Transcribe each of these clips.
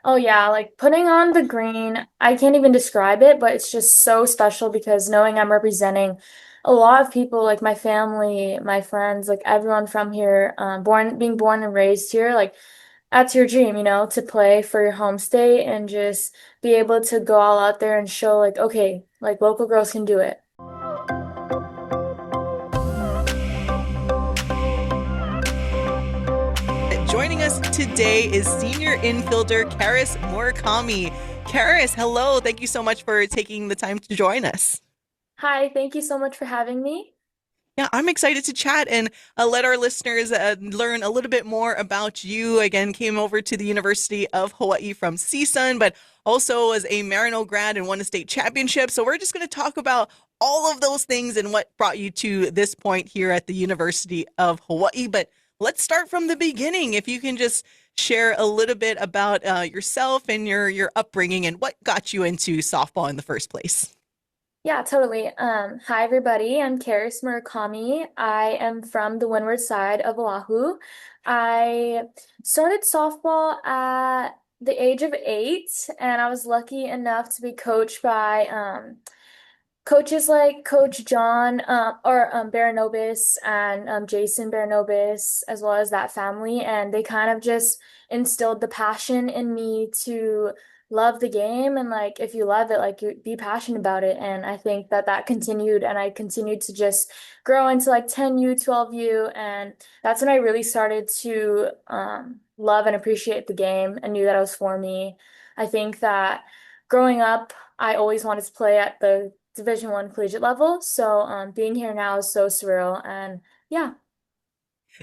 Oh yeah, like putting on the green, I can't even describe it, but it's just so special because knowing I'm representing a lot of people, like my family, my friends, like everyone from here, being born and raised here, like that's your dream, to play for your home state and just be able to go all out there and show like, okay, like local girls can do it. Joining us today is senior infielder Carys Murakami. Carys, hello. Thank you so much for taking the time to join us. Hi, thank you so much for having me. Yeah, I'm excited to chat and let our listeners learn a little bit more about you. Again, came over to the University of Hawaiʻi from CSUN, but also was a Maryknoll grad and won a state championship. So we're just going to talk about all of those things and what brought you to this point here at the University of Hawaiʻi. But let's start from the beginning. If you can just share a little bit about yourself and your upbringing and what got you into softball in the first place. Yeah, totally. Hi everybody. I'm Cary Murakami. I am from the windward side of Oʻahu. I started softball at the age of 8, and I was lucky enough to be coached by coaches like Coach John or Baranobis and Jason Baranobis, as well as that family, and they kind of just instilled the passion in me to love the game and like if you love it, like you be passionate about it. And I think that that continued, and I continued to just grow into like 10U, 12U, and that's when I really started to love and appreciate the game and knew that it was for me. I think that growing up, I always wanted to play at the Division 1 collegiate level. So being here now is so surreal. And yeah,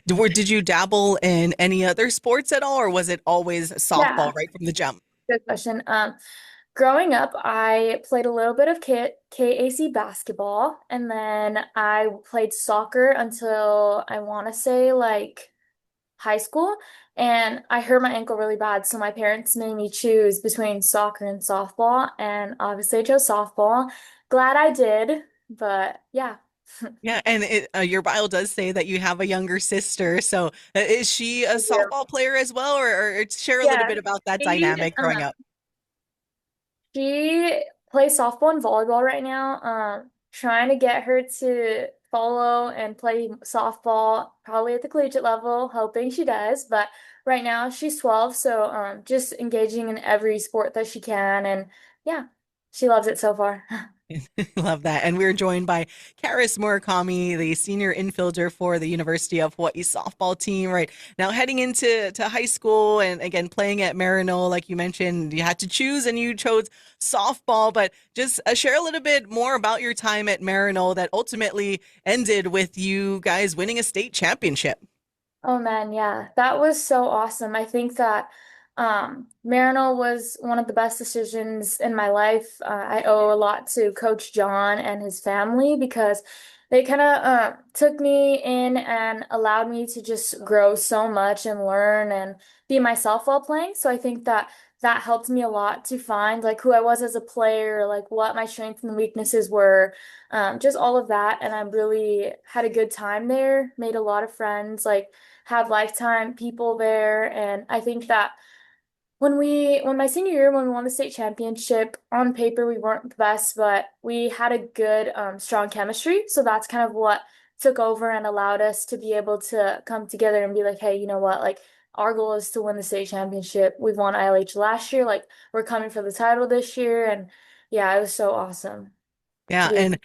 Did you dabble in any other sports at all, or was it always yeah, softball right from the jump? good question. Growing up, I played a little bit of KAC basketball, and then I played soccer until I want to say like high school. And I hurt my ankle really bad, so my parents made me choose between soccer and softball, and obviously I chose softball. Glad I did, but yeah. Yeah, and your bio does say that you have a younger sister. So is she a I do. softball player as well, or share a little Yeah, bit about that she dynamic growing up? She plays softball and volleyball right now. Trying to get her to follow and play softball, probably at the collegiate level, hoping she does. But right now she's 12, so just engaging in every sport that she can, and yeah, she loves it so far. Love that. And we're joined by Carys Murakami, the senior infielder for the University of Hawaiʻi softball team. Right now, heading into high school and again playing at Maryknoll, like you mentioned, you had to choose and you chose softball. But just share a little bit more about your time at Maryknoll that ultimately ended with you guys winning a state championship. Oh man, yeah, that was so awesome. I think that Maryknoll was one of the best decisions in my life. I owe a lot to Coach John and his family because they kind of took me in and allowed me to just grow so much and learn and be myself while playing. So I think that that helped me a lot to find like who I was as a player, like what my strengths and weaknesses were, just all of that. And I really had a good time there, made a lot of friends, like had lifetime people there. And I think that when my senior year, when we won the state championship, on paper we weren't the best, but we had a good, strong chemistry. So that's kind of what took over and allowed us to be able to come together and be like, hey, you know what? Like our goal is to win the state championship. We've won ILH last year. Like we're coming for the title this year. And yeah, it was so awesome to Yeah, be. and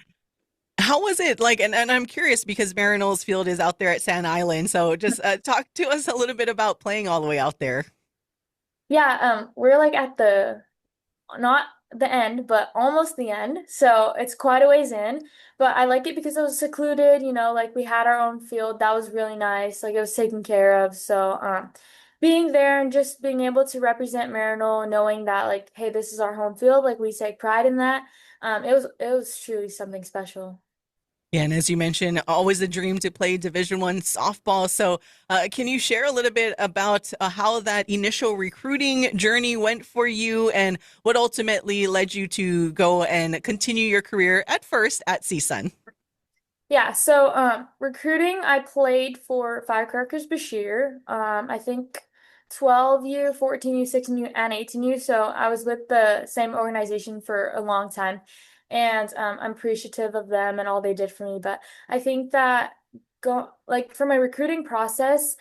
how was it like? And I'm curious because Maryknoll's field is out there at Sand Island. So just talk to us a little bit about playing all the way out there. Yeah, we're like at the not the end, but almost the end. So it's quite a ways in. But I like it because it was secluded, like we had our own field. That was really nice. Like it was taken care of. So being there and just being able to represent Maryknoll, knowing that like, hey, this is our home field, like we take pride in that. It was truly something special. Yeah, and as you mentioned, always a dream to play Division 1 softball. So, can you share a little bit about how that initial recruiting journey went for you, and what ultimately led you to go and continue your career at first at CSUN? Yeah, so recruiting, I played for Firecrackers Bashir. I think 12U, 14U, 16U, and 18U. So I was with the same organization for a long time. And I'm appreciative of them and all they did for me. But I think that go like for my recruiting process,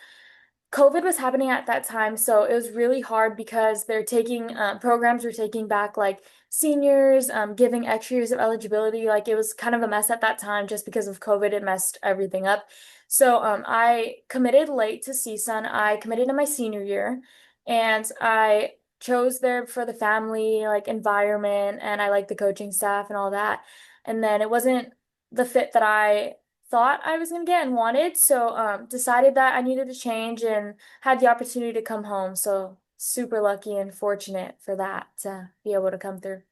COVID was happening at that time, so it was really hard because they're taking programs were taking back like seniors, giving extra years of eligibility. Like it was kind of a mess at that time just because of COVID. It messed everything up. So I committed late to CSUN. I committed in my senior year, and I chose there for the family like environment, and I like the coaching staff and all that. And then it wasn't the fit that I thought I was gonna get and wanted. So decided that I needed to change and had the opportunity to come home. So super lucky and fortunate for that to be able to come through.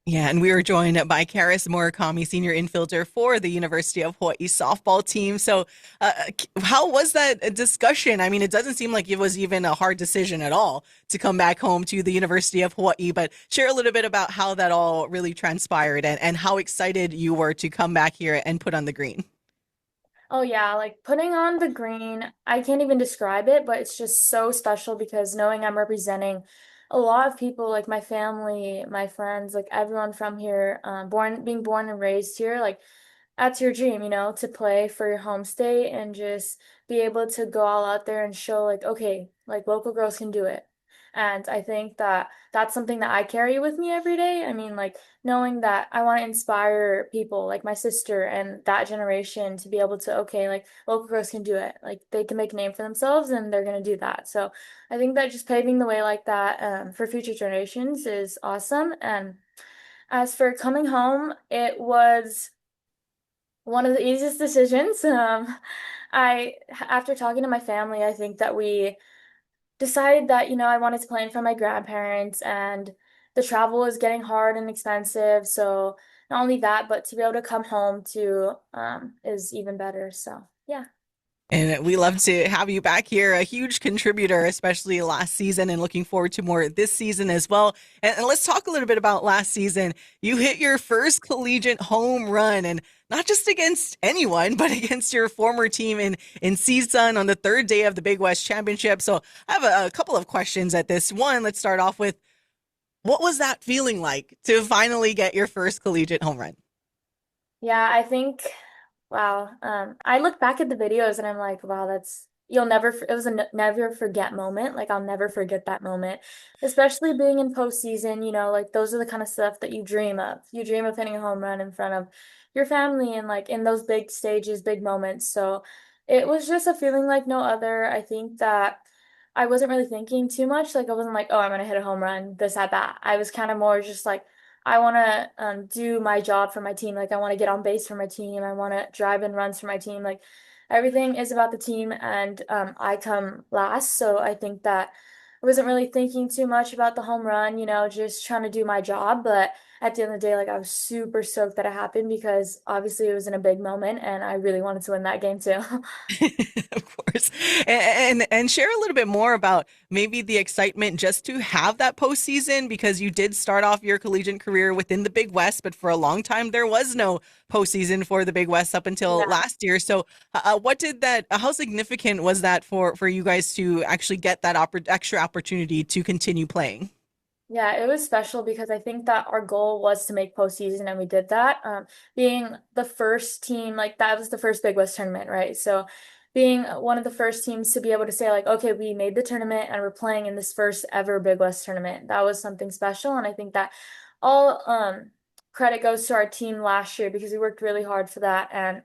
Yeah, and we were joined by Cary Murakami, senior infielder for the University of Hawaiʻi softball team. So, how was that discussion? I mean, it doesn't seem like it was even a hard decision at all to come back home to the University of Hawaiʻi, but share a little bit about how that all really transpired and how excited you were to come back here and put on the green. Oh yeah, like putting on the green, I can't even describe it, but it's just so special because knowing I'm representing a lot of people, like my family, my friends, like everyone from here, being born and raised here, like that's your dream, to play for your home state and just be able to go all out there and show like, okay, like local girls can do it. And I think that that's something that I carry with me every day. I mean, like knowing that I want to inspire people like my sister and that generation to be able to, okay, like local girls can do it. Like they can make a name for themselves and they're going to do that. So I think that just paving the way like that for future generations is awesome. And as for coming home, it was one of the easiest decisions. After talking to my family, I think that we decided that, I wanted to plan for my grandparents and the travel was getting hard and expensive. So not only that, but to be able to come home to is even better. So yeah. And we love to have you back here, a huge contributor, especially last season, and looking forward to more this season as well. And let's talk a little bit about last season. You hit your first collegiate home run, and not just against anyone, but against your former team in CSUN on the third day of the Big West Championship. So I have a couple of questions at this. One, let's start off with what was that feeling like to finally get your first collegiate home run? Yeah, I think, wow. I look back at the videos and I'm like, wow, it was a never forget moment. Like, I'll never forget that moment, especially being in postseason, like those are the kind of stuff that you dream of. You dream of hitting a home run in front of your family and like in those big stages, big moments. So it was just a feeling like no other. I think that I wasn't really thinking too much. Like, I wasn't like, oh, I'm gonna hit a home run, this, at that. I was kind of more just like, I want to do my job for my team. Like I want to get on base for my team. I want to drive in runs for my team. Like everything is about the team, and I come last. So I think that I wasn't really thinking too much about the home run. Just trying to do my job. But at the end of the day, like I was super stoked that it happened because obviously it was in a big moment, and I really wanted to win that game too. Of course. And share a little bit more about maybe the excitement just to have that postseason because you did start off your collegiate career within the Big West, but for a long time there was no postseason for the Big West up until Yeah. last year. So, what did that? How significant was that for you guys to actually get that extra opportunity to continue playing? Yeah, it was special because I think that our goal was to make postseason and we did that. Being the first team, like that was the first Big West tournament, right? So being one of the first teams to be able to say like, okay, we made the tournament and we're playing in this first ever Big West tournament, that was something special. And I think that all credit goes to our team last year because we worked really hard for that. And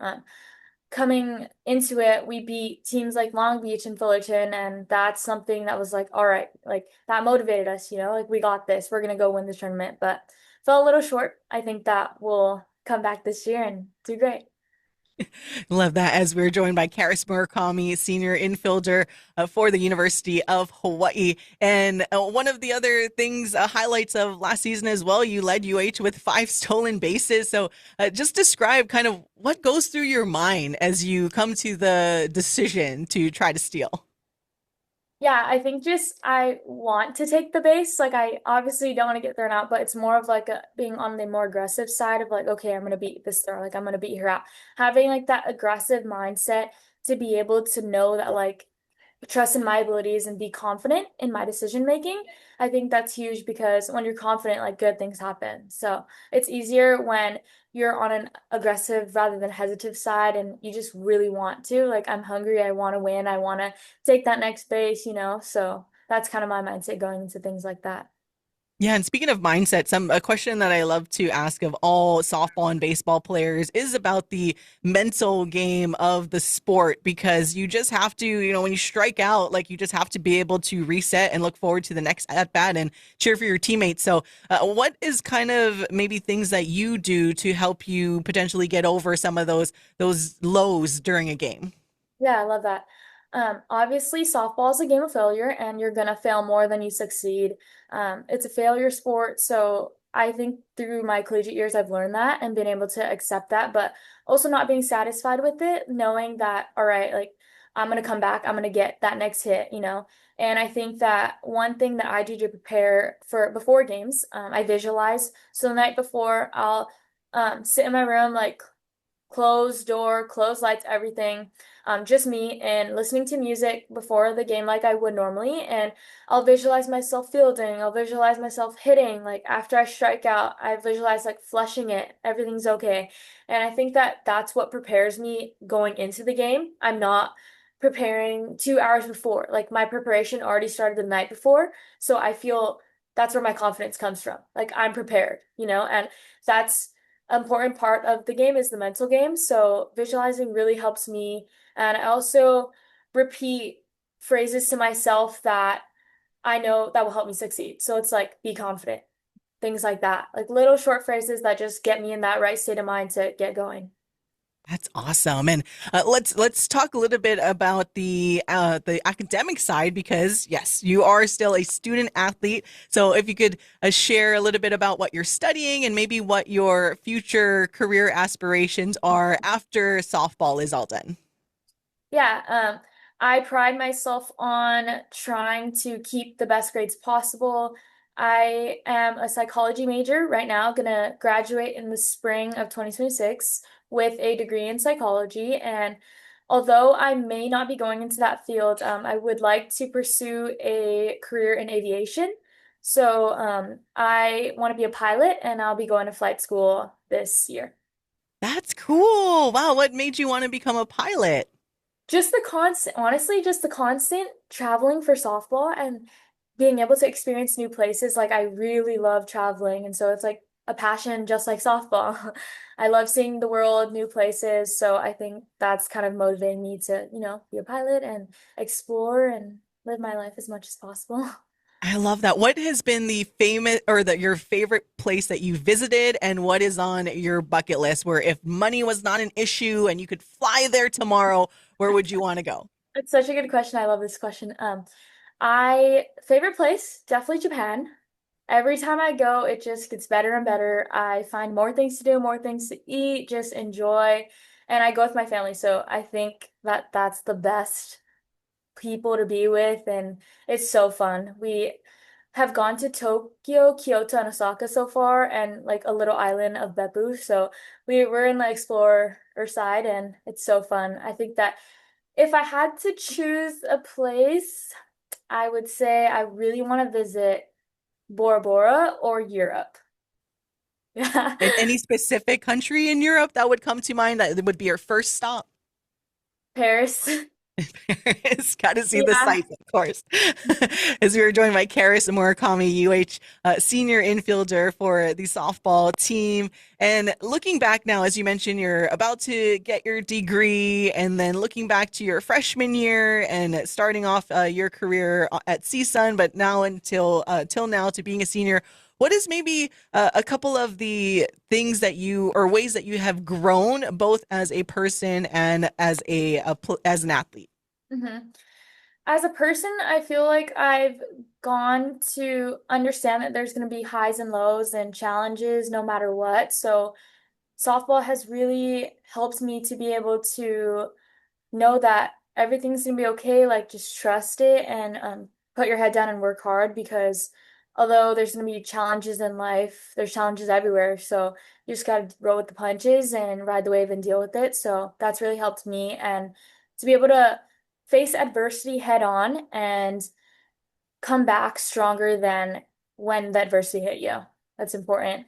coming into it, we beat teams like Long Beach and Fullerton, and that's something that was like, all right, like that motivated us, like we got this, we're gonna go win the tournament, but fell a little short. I think that we'll come back this year and do great. Love that. As we're joined by Cary Murakami, senior infielder for the University of Hawaiʻi. And one of the other things, highlights of last season as well, you led UH with 5 stolen bases. So just describe kind of what goes through your mind as you come to the decision to try to steal. Yeah, I think just I want to take the base. Like I obviously don't want to get thrown out, but it's more of like being on the more aggressive side of like, okay, I'm gonna beat this throw, like I'm gonna beat her out. Having like that aggressive mindset to be able to know that like trust in my abilities and be confident in my decision making. I think that's huge because when you're confident, like good things happen. So it's easier when you're on an aggressive rather than hesitant side and you just really want to. Like, I'm hungry, I want to win, I want to take that next base. So that's kind of my mindset going into things like that. Yeah, and speaking of mindset, a question that I love to ask of all softball and baseball players is about the mental game of the sport because you just have to, when you strike out, like you just have to be able to reset and look forward to the next at bat and cheer for your teammates. So, what is kind of maybe things that you do to help you potentially get over some of those lows during a game? Yeah, I love that. Obviously, softball is a game of failure, and you're gonna fail more than you succeed. It's a failure sport, so I think through my collegiate years, I've learned that and been able to accept that, but also not being satisfied with it, knowing that, all right, like I'm gonna come back, I'm gonna get that next hit. And I think that one thing that I do to prepare for before games, I visualize. So the night before, I'll sit in my room, like closed door, closed lights, everything. Just me and listening to music before the game like I would normally. And I'll visualize myself fielding. I'll visualize myself hitting. Like after I strike out, I visualize like flushing it. Everything's okay. And I think that that's what prepares me going into the game. I'm not preparing 2 hours before. Like my preparation already started the night before. So I feel that's where my confidence comes from. Like I'm prepared, and that's important part of the game is the mental game. So visualizing really helps me. And I also repeat phrases to myself that I know that will help me succeed. So it's like, be confident, things like that. Like little short phrases that just get me in that right state of mind to get going. That's awesome. And let's talk a little bit about the academic side because yes, you are still a student athlete. So if you could share a little bit about what you're studying and maybe what your future career aspirations are after softball is all done. Yeah, I pride myself on trying to keep the best grades possible. I am a psychology major right now, gonna graduate in the spring of 2026 with a degree in psychology. And although I may not be going into that field, I would like to pursue a career in aviation. So I want to be a pilot, and I'll be going to flight school this year. That's cool. Wow, what made you want to become a pilot? Just the constant, honestly, just the constant traveling for softball and being able to experience new places. Like, I really love traveling. And so it's like a passion just like softball. I love seeing the world, new places. So I think that's kind of motivating me to be a pilot and explore and live my life as much as possible. I love that. What has been the famous or your favorite place that you visited and what is on your bucket list where if money was not an issue and you could fly there tomorrow, where would you want to go? It's such a good question. I love this question. I favorite place, definitely Japan. Every time I go, it just gets better and better. I find more things to do, more things to eat, just enjoy. And I go with my family. So I think that that's the best people to be with. And it's so fun. We have gone to Tokyo, Kyoto, and Osaka so far, and like a little island of Beppu. So we're in the explorer side, and it's so fun. I think that if I had to choose a place, I would say I really want to visit Bora Bora or Europe. Yeah. In any specific country in Europe that would come to mind that would be your first stop? Paris. Paris. Got to see the Yeah. sights, of course. As we were joined by Carys Murakami, UH senior infielder for the softball team. And looking back now, as you mentioned, you're about to get your degree, and then looking back to your freshman year and starting off your career at CSUN, but now until till now to being a senior. What is maybe a couple of the things that you or ways that you have grown both as a person and as an athlete? hmm As a person, I feel like I've gone to understand that there's going to be highs and lows and challenges no matter what. So softball has really helped me to be able to know that everything's gonna be okay. Like just trust it and put your head down and work hard because although there's gonna be challenges in life, there's challenges everywhere. So you just gotta roll with the punches and ride the wave and deal with it. So that's really helped me and to be able to face adversity head on and come back stronger than when the adversity hit you. That's important.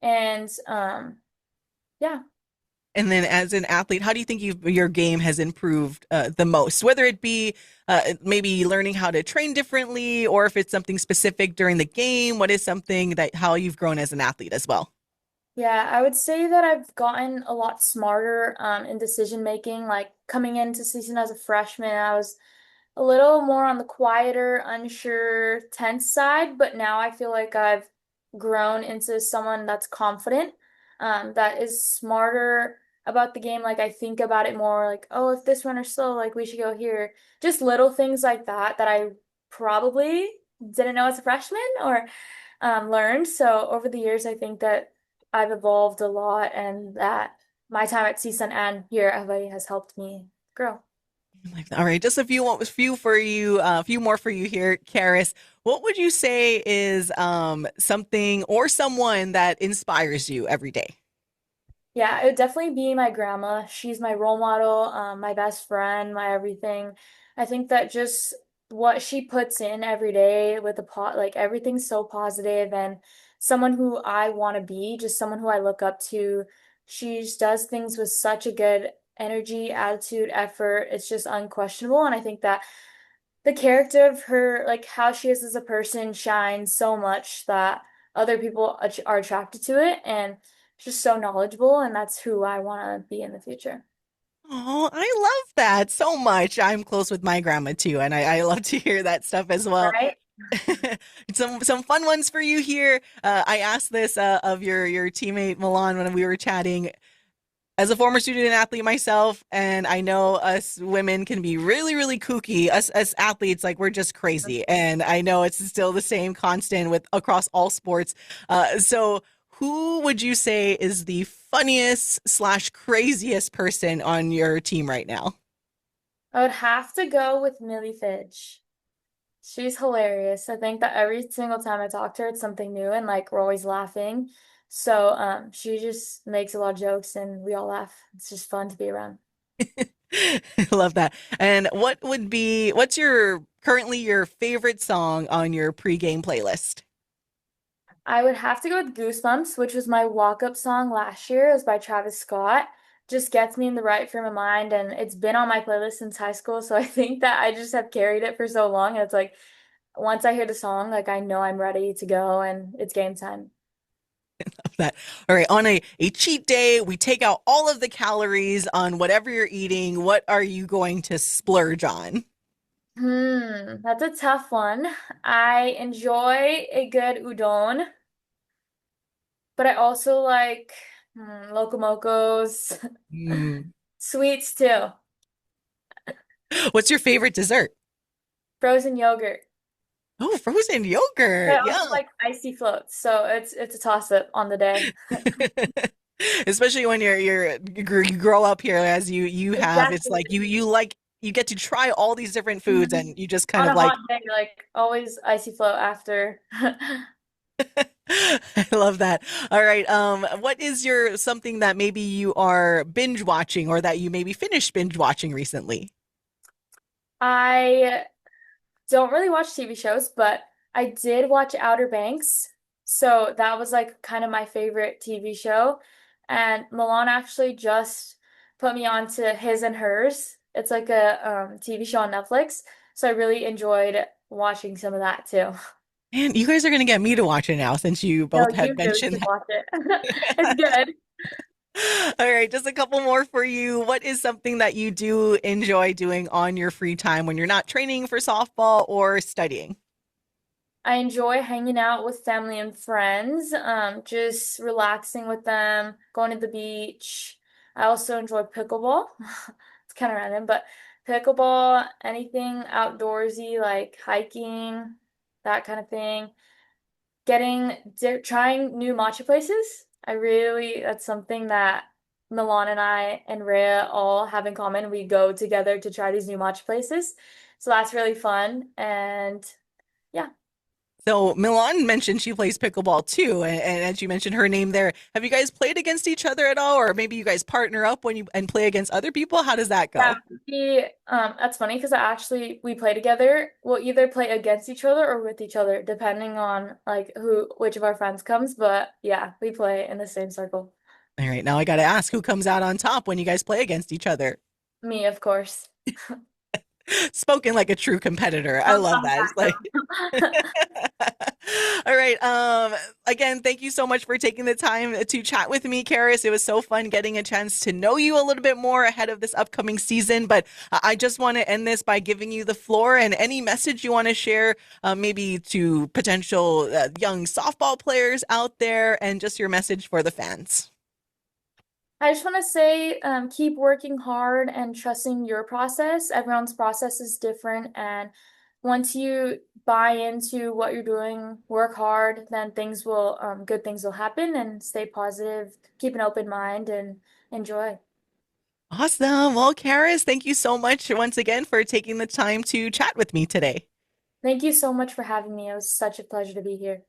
And yeah. And then as an athlete, how do you think your game has improved the most? Whether it be maybe learning how to train differently, or if it's something specific during the game, what is something that how you've grown as an athlete as well? Yeah, I would say that I've gotten a lot smarter in decision making. Like coming into season as a freshman, I was a little more on the quieter, unsure, tense side, but now I feel like I've grown into someone that's confident, that is smarter about the game. Like I think about it more like, oh, if this runner's slow, like we should go here. Just little things like that that I probably didn't know as a freshman or learned. So over the years, I think that I've evolved a lot and that my time at CSUN and here at Hawaii has helped me grow. All right, just a few for you, a few more for you here, Carys. What would you say is something or someone that inspires you every day? Yeah, it would definitely be my grandma. She's my role model, my best friend, my everything. I think that just what she puts in every day with the pot, like everything's so positive and someone who I want to be, just someone who I look up to. She just does things with such a good energy, attitude, effort. It's just unquestionable. And I think that the character of her, like how she is as a person, shines so much that other people are attracted to it. And she's just so knowledgeable, and that's who I want to be in the future. Oh, I love that so much. I'm close with my grandma too, and I love to hear that stuff as well. Right? Some fun ones for you here. I asked this of your teammate Milan when we were chatting. As a former student and athlete myself, and I know us women can be really kooky. Us athletes, like we're just crazy, and I know it's still the same constant with across all sports. So, who would you say is the funniest slash craziest person on your team right now? I would have to go with Millie Fidge. She's hilarious. I think that every single time I talk to her, it's something new and like we're always laughing. So she just makes a lot of jokes and we all laugh. It's just fun to be around. I love that. And what's your currently your favorite song on your pregame playlist? I would have to go with Goosebumps, which was my walk-up song last year. It was by Travis Scott. Just gets me in the right frame of mind, and it's been on my playlist since high school. So I think that I just have carried it for so long. And it's like once I hear the song, like I know I'm ready to go, and it's game time. That. All right, on a cheat day, we take out all of the calories on whatever you're eating. What are you going to splurge on? That's a tough one. I enjoy a good udon, but I also like locomocos, Mm. sweets too, What's your favorite dessert? frozen yogurt. Oh, frozen I yogurt. also Yeah. like icy floats, so it's a toss up on the day. Especially when you grow up here as you have, it's Exactly. like you get to try all these different foods Mhm. and you just kind On of a like hot day, like always icy float after. I love that. All right. What is your something that maybe you are binge watching or that you maybe finished binge watching recently? I don't really watch TV shows, but I did watch Outer Banks. So that was like kind of my favorite TV show. And Milan actually just put me on to His and Hers. It's like a TV show on Netflix. So I really enjoyed watching some of that too. And you guys are gonna get me to watch it now since you No, both had you really mentioned should watch it. It's good. All right, just a couple more for you. What is something that you do enjoy doing on your free time when you're not training for softball or studying? I enjoy hanging out with family and friends, just relaxing with them, going to the beach. I also enjoy pickleball. It's kind of random, but pickleball, anything outdoorsy like hiking, that kind of thing. Trying new matcha places. That's something that Milan and I and Rhea all have in common. We go together to try these new matcha places. So that's really fun. And yeah. So Milan mentioned she plays pickleball too, and as you mentioned her name there, have you guys played against each other at all, or maybe you guys partner up when you and play against other people? How does that Yeah, go? that's funny because we play together. We'll either play against each other or with each other, depending on like which of our friends comes. But yeah, we play in the same circle. All right, now I got to ask, who comes out on top when you guys play against each other? Me, of course. Spoken like a true competitor. I love that. It's like, all right. Again, thank you so much for taking the time to chat with me, Carys. It was so fun getting a chance to know you a little bit more ahead of this upcoming season. But I just want to end this by giving you the floor and any message you want to share, maybe to potential young softball players out there, and just your message for the fans. I just want to say, keep working hard and trusting your process. Everyone's process is different, and once you buy into what you're doing, work hard, then good things will happen, and stay positive, keep an open mind, and enjoy. Awesome. Well, Carys, thank you so much once again for taking the time to chat with me today. Thank you so much for having me. It was such a pleasure to be here.